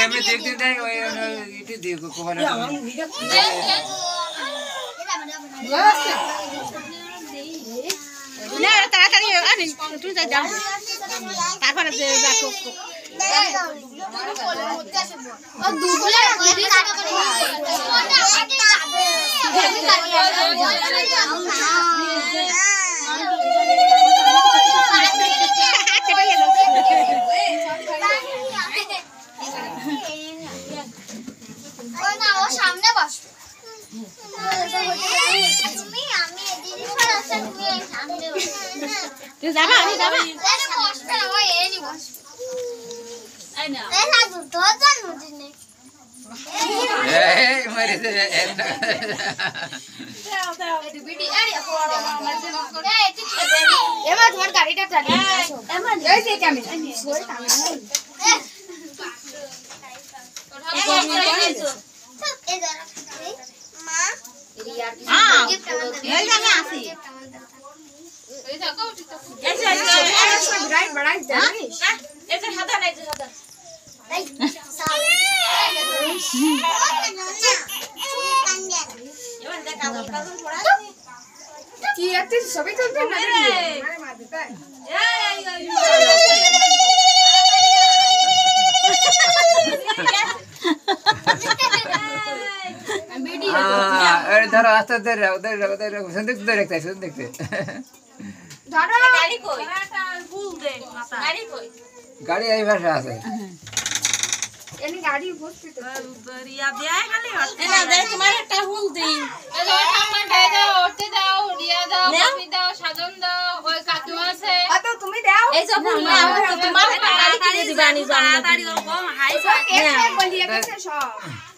আমি দেখতে যাই ওই ইটি দিয়ে কোবালে না তাড়াতাড়ি আনি তুই যা যাও তারপরে দেখো ও দুগুলা দিদি কাটা করে ও সামনে বস তুমি আমি দিদি সরাসরি তুমি সামনে বস তুই যাবা আমি যাবা আরে বসবে না ওই এনি বস আই না এই না দুটো জন্মদিনে এই মারে দে দাও এই বিডি আরে পড়ো মাঝে করে এই ঠিক আছে এবার তোমার গাড়িটা চালিয়ে আসো এমন এই যে ক্যামেরা ওই ক্যামেরা এই দাঁড়া মা হ্যাঁ এই আমি আসি এই দেখো ঠিক আছে এই রাইট বড়াই জানিস এই যে হাতা নাই যে হাতা এই সাল এবার দেখা কাজল পড়া কি এত সবাই চলতে না রে মানে মা দিতা এই ধরো আস্তে ধরে উধর সুন্দর দেখতে সুন্দর দেখতে ধরো গাড়ি কই ফুল দে মাথা গাড়ি কই গাড়ি এই ভাষা আছে এনে গাড়ি উপস্থিত রিয়া দেয় খালি হটে না দে তোমার একটা ফুল দেই এই ধর ঠাম্মা ঠাই দাও হটে দাও রিয়া দাও কফি দাও সাজন দাও ওই কাকিমা আছে তো তুমি দাও এই সব ফুল না তোমার গাড়ি কিনে দিবানি জানি তাড়াতাড়ি কম হাই কেক বলিয়ে গেছে সব